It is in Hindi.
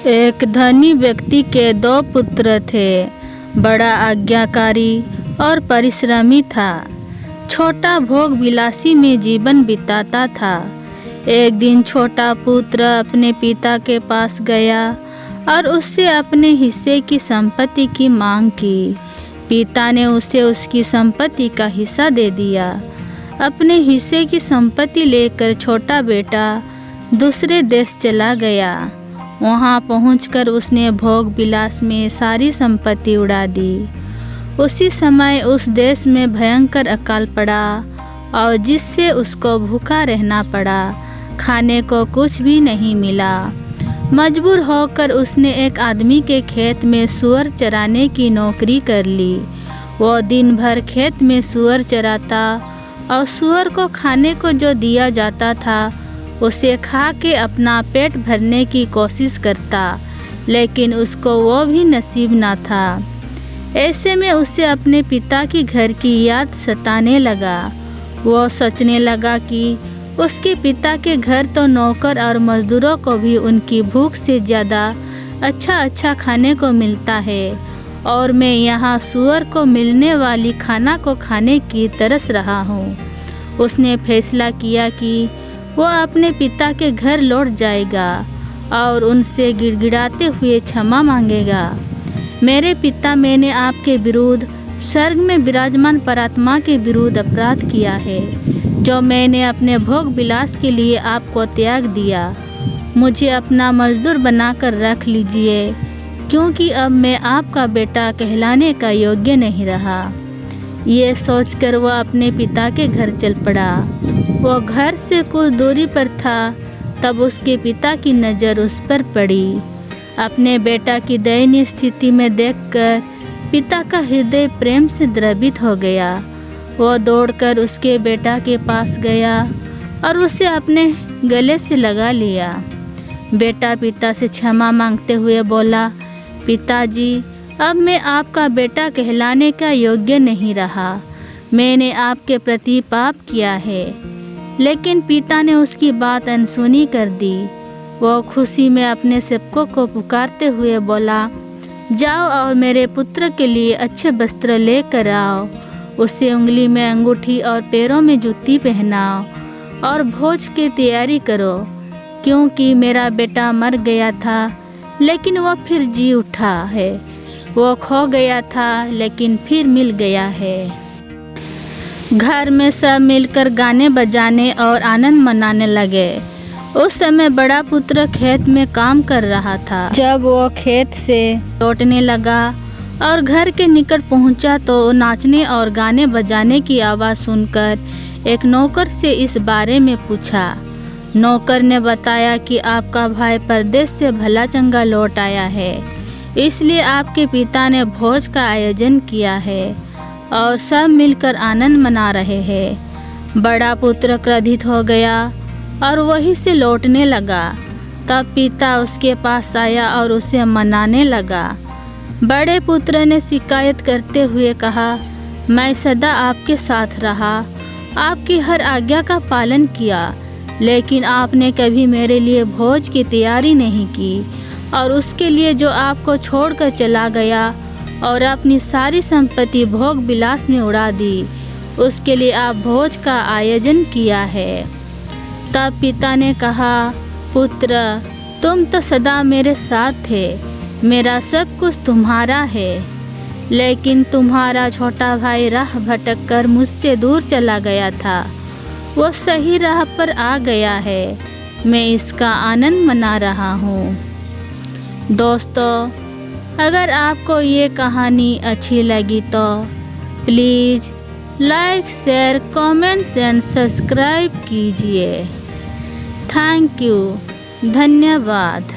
एक धनी व्यक्ति के दो पुत्र थे। बड़ा आज्ञाकारी और परिश्रमी था। छोटा भोग विलासी में जीवन बिताता था। एक दिन छोटा पुत्र अपने पिता के पास गया और उससे अपने हिस्से की संपत्ति की मांग की। पिता ने उसे उसकी संपत्ति का हिस्सा दे दिया। अपने हिस्से की संपत्ति लेकर छोटा बेटा दूसरे देश चला गया। वहां पहुंचकर उसने भोग विलास में सारी संपत्ति उड़ा दी। उसी समय उस देश में भयंकर अकाल पड़ा और जिससे उसको भूखा रहना पड़ा। खाने को कुछ भी नहीं मिला। मजबूर होकर उसने एक आदमी के खेत में सूअर चराने की नौकरी कर ली। वो दिन भर खेत में सूअर चराता और सूअर को खाने को जो दिया जाता था उसे खा के अपना पेट भरने की कोशिश करता, लेकिन उसको वो भी नसीब ना था। ऐसे में उसे अपने पिता की घर की याद सताने लगा। वो सोचने लगा कि उसके पिता के घर तो नौकर और मजदूरों को भी उनकी भूख से ज़्यादा अच्छा खाने को मिलता है और मैं यहाँ सूअर को मिलने वाली खाना को खाने की तरस रहा हूँ। उसने फैसला किया कि वो अपने पिता के घर लौट जाएगा और उनसे गिड़गिड़ाते हुए क्षमा मांगेगा। मेरे पिता, मैंने आपके विरुद्ध स्वर्ग में विराजमान परमात्मा के विरुद्ध अपराध किया है, जो मैंने अपने भोग विलास के लिए आपको त्याग दिया। मुझे अपना मजदूर बनाकर रख लीजिए, क्योंकि अब मैं आपका बेटा कहलाने का योग्य नहीं रहा। ये सोचकर वह अपने पिता के घर चल पड़ा। वो घर से कुछ दूरी पर था, तब उसके पिता की नज़र उस पर पड़ी। अपने बेटा की दयनीय स्थिति में देखकर पिता का हृदय प्रेम से द्रवित हो गया। वो दौड़कर उसके बेटा के पास गया और उसे अपने गले से लगा लिया। बेटा पिता से क्षमा मांगते हुए बोला, पिताजी, अब मैं आपका बेटा कहलाने का योग्य नहीं रहा। मैंने आपके प्रति पाप किया है। लेकिन पिता ने उसकी बात अनसुनी कर दी। वो खुशी में अपने सेवकों को पुकारते हुए बोला, जाओ और मेरे पुत्र के लिए अच्छे वस्त्र लेकर आओ। उसे उंगली में अंगूठी और पैरों में जूती पहनाओ और भोज की तैयारी करो, क्योंकि मेरा बेटा मर गया था लेकिन वह फिर जी उठा है। वो खो गया था लेकिन फिर मिल गया है। घर में सब मिलकर गाने बजाने और आनंद मनाने लगे। उस समय बड़ा पुत्र खेत में काम कर रहा था। जब वो खेत से लौटने लगा और घर के निकट पहुंचा तो नाचने और गाने बजाने की आवाज़ सुनकर एक नौकर से इस बारे में पूछा। नौकर ने बताया कि आपका भाई परदेश से भला चंगा लौट आया है, इसलिए आपके पिता ने भोज का आयोजन किया है और सब मिलकर आनंद मना रहे हैं। बड़ा पुत्र क्रोधित हो गया और वहीं से लौटने लगा। तब पिता उसके पास आया और उसे मनाने लगा। बड़े पुत्र ने शिकायत करते हुए कहा, मैं सदा आपके साथ रहा, आपकी हर आज्ञा का पालन किया, लेकिन आपने कभी मेरे लिए भोज की तैयारी नहीं की और उसके लिए जो आपको छोड़कर चला गया और अपनी सारी संपत्ति भोग विलास में उड़ा दी, उसके लिए आप भोज का आयोजन किया है। तब पिता ने कहा, पुत्र, तुम तो सदा मेरे साथ थे, मेरा सब कुछ तुम्हारा है, लेकिन तुम्हारा छोटा भाई राह भटक कर मुझसे दूर चला गया था। वो सही राह पर आ गया है, मैं इसका आनंद मना रहा हूँ। दोस्तों, अगर आपको ये कहानी अच्छी लगी तो please like, share, comments and subscribe कीजिए। Thank you. धन्यवाद।